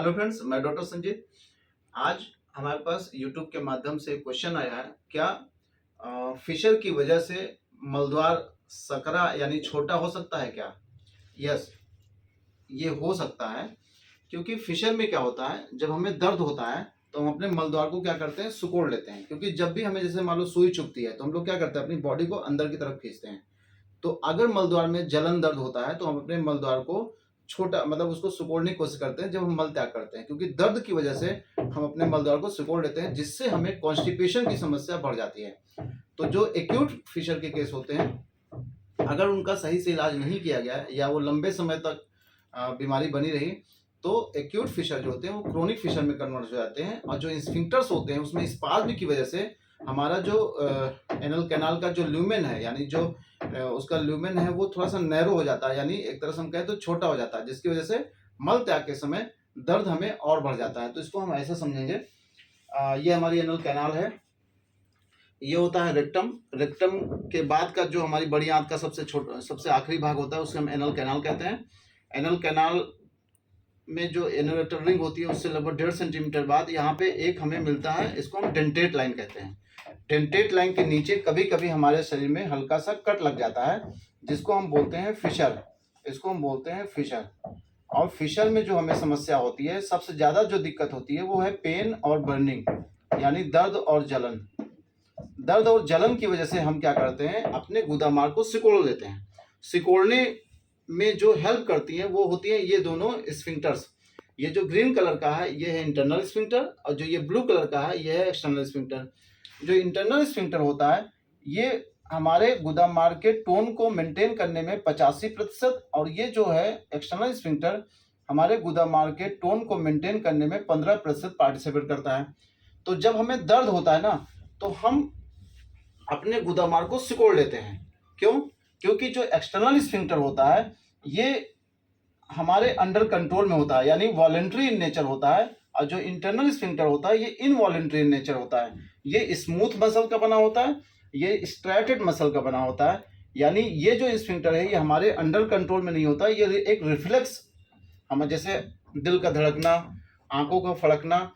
Hello friends, मैं doctor Sanjeet. आज हमारे पास यूट्यूब के माध्यम से एक क्वेश्चन आया है। क्या फिशर की वजह से मलद्वार सकरा यानी छोटा हो सकता है क्या? यस, ये हो सकता है। क्योंकि फिशर में क्या होता है, जब हमें दर्द होता है तो हम अपने मलद्वार को क्या करते हैं, सिकोड़ लेते हैं। क्योंकि जब भी हमें जैसे मान लो सुई चुभती है तो हम लोग क्या करते हैं, अपनी बॉडी को अंदर की तरफ खींचते हैं। तो अगर मलद्वार में जलन दर्द होता है तो हम अपने मलद्वार को छोटा मतलब उसको सिकोड़ने की कोशिश करते हैं जब हम मल त्याग करते हैं, क्योंकि दर्द की वजह से हम अपने मलद्वार को सिकोड़ लेते हैं, जिससे हमें कॉन्स्टिपेशन की समस्या बढ़ जाती है। तो जो एक्यूट फिशर के केस होते हैं, अगर उनका सही से इलाज नहीं किया गया या वो लंबे समय तक बीमारी बनी रही, तो एक्यूट फिशर जो होते हैं वो क्रोनिक फिशर में कन्वर्ट हो जाते हैं। और जो स्फिंक्टर्स होते हैं उसमें स्पाज्म की वजह से हमारा जो एनल कैनाल का जो ल्यूमेन है, यानी जो उसका ल्यूमेन है वो थोड़ा सा नैरो हो जाता है, यानी एक तरह से हम कहें तो छोटा हो जाता है, जिसकी वजह से मल त्याग के समय दर्द हमें और बढ़ जाता है। तो इसको हम ऐसे समझेंगे, ये हमारी एनल कैनाल है, ये होता है रेक्टम। रेक्टम के बाद का जो हमारी बड़ी आंत का सबसे आखिरी भाग होता है उसे हम एनल कैनाल कहते हैं। एनल कैनाल में जो एनोरेटर रिंग होती है उससे लगभग 1.5 सेंटीमीटर बाद यहाँ पे एक हमें मिलता है, इसको हम डेंटेट लाइन कहते हैं। डेंटेट लाइन के नीचे कभी कभी हमारे शरीर में हल्का सा कट लग जाता है, जिसको हम बोलते हैं फिशर। इसको हम बोलते हैं फिशर। और फिशर में जो हमें समस्या होती है, सबसे ज्यादा जो दिक्कत होती है वो है पेन और बर्निंग, यानी दर्द और जलन। दर्द और जलन की वजह से हम क्या करते हैं, अपने गुदामार्ग को सिकोड़ लेते हैं। सिकोड़ने में जो हेल्प करती है वो होती है ये दोनों स्फिंक्टर्स। ये जो ग्रीन कलर का है ये है इंटरनल स्फिंक्टर, और जो ये ब्लू कलर का है ये है एक्सटर्नल स्फिंक्टर। जो इंटरनल स्फिंक्टर होता है ये हमारे गुदामार्ग के टोन को मेंटेन करने में 85%, और ये जो है एक्सटर्नल स्फिंक्टर हमारे गुदामार्ग के टोन को मेंटेन करने में 15% पार्टिसिपेट करता है। तो जब हमें दर्द होता है ना, तो हम अपने गुदामार्ग को सिकोड़ लेते हैं। क्यों? क्योंकि जो एक्सटर्नल स्फिंक्टर होता है ये हमारे अंडर कंट्रोल में होता है, यानी वॉलेंट्री इन नेचर होता है। और जो इंटरनल स्फिंक्टर होता है ये इनवॉलेंट्री इन नेचर होता है। ये स्मूथ मसल का बना होता है, ये स्ट्रैटेड मसल का बना होता है। यानी ये जो स्फिंक्टर है ये हमारे अंडर कंट्रोल में नहीं होता, ये एक रिफ्लेक्स, हम जैसे दिल का धड़कना, आंखों का फड़कना,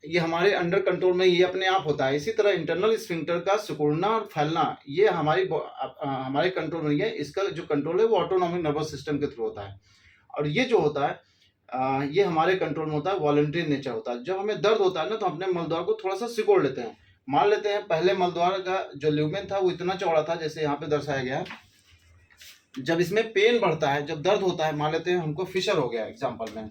ये हमारे अंडर कंट्रोल में ये अपने आप होता है। इसी तरह इंटरनल स्फिंक्टर का सिकुड़ना और फैलना ये हमारे कंट्रोल में नहीं है। इसका जो कंट्रोल है वो ऑटोनॉमिक नर्वस सिस्टम के थ्रू होता है। और ये जो होता है ये हमारे कंट्रोल में होता है, वॉलंटरी नेचर होता है। जब हमें दर्द होता है ना, तो अपने मलद्वार को थोड़ा सा सिकोड़ लेते हैं। मान लेते हैं पहले मलद्वार का जो ल्यूमेन था वो इतना चौड़ा था, जैसे यहाँ पे दर्शाया गया है। जब इसमें पेन बढ़ता है, जब दर्द होता है, मान लेते हैं हमको फिशर हो गया एग्जाम्पल में,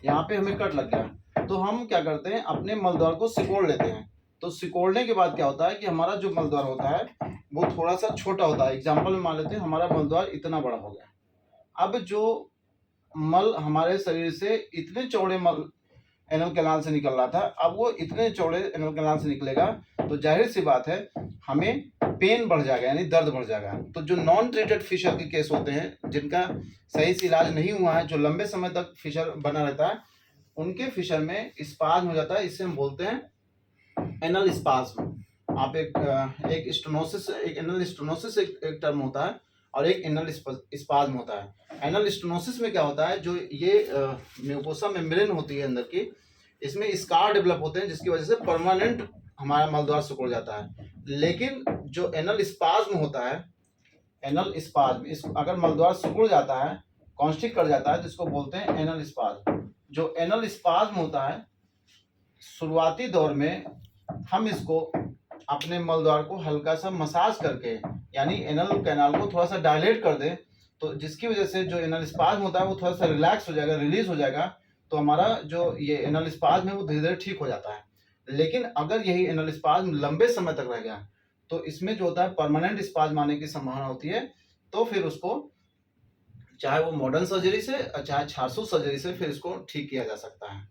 यहाँ पे हमें कट लग गया, तो हम क्या करते हैं, अपने मलद्वार को सिकोड़ लेते हैं। तो सिकोड़ने के बाद क्या होता है कि हमारा जो मलद्वार होता है वो थोड़ा सा छोटा होता है। एग्जाम्पल में मान लेते हैं हमारा मलद्वार इतना बड़ा हो गया। अब जो मल हमारे शरीर से इतने चौड़े मल एनल कैनाल से निकल रहा था, अब वो इतने चौड़े एनल कैनाल से निकलेगा, तो जाहिर सी बात है हमें पेन बढ़ जाएगा, यानी दर्द बढ़ जाएगा। तो जो नॉन ट्रीटेड फिशर के केस होते हैं, जिनका सही से इलाज नहीं हुआ है, जो लंबे समय तक फिशर बना रहता है, उनके फिशर में स्पाज्म हो जाता है। इसे हम बोलते हैं एनल स्पाज्म। आप एक स्टेनोसिस, एक एनल स्टेनोसिस एक टर्म होता है, और एक एनल स्पाज्म होता है। एनल स्टेनोसिस में क्या होता है, जो ये म्यूकोसा मेम्ब्रेन होती है अंदर की, इसमें स्कार डेवलप होते हैं, जिसकी वजह से परमानेंट हमारा मलद्वार सिकुड़ जाता है। लेकिन जो एनल स्पाज्म होता है, एनल स्पाज्म, अगर मलद्वार सिकुड़ जाता है, कॉन्स्ट्रिक्ट कर जाता है, तो इसको बोलते हैं एनल स्पाज्म। जो एनल स्पाज्म होता है, शुरुआती दौर में हम इसको अपने मलद्वार को हल्का सा मसाज करके, यानी एनल कैनाल को थोड़ा सा डायलेट कर दें, तो जिसकी वजह से जो एनल स्पाज्म होता है वो थोड़ा सा रिलैक्स हो जाएगा, रिलीज हो जाएगा, तो हमारा जो ये एनल स्पाज्म है वो धीरे धीरे ठीक हो जाता है। लेकिन अगर यही एनल स्पाज्म लंबे समय तक रह गया, तो इसमें जो होता है परमानेंट स्पाज्म आने की संभावना होती है। तो फिर उसको चाहे वो मॉडर्न सर्जरी से, चाहे छारसू सर्जरी से, फिर इसको ठीक किया जा सकता है।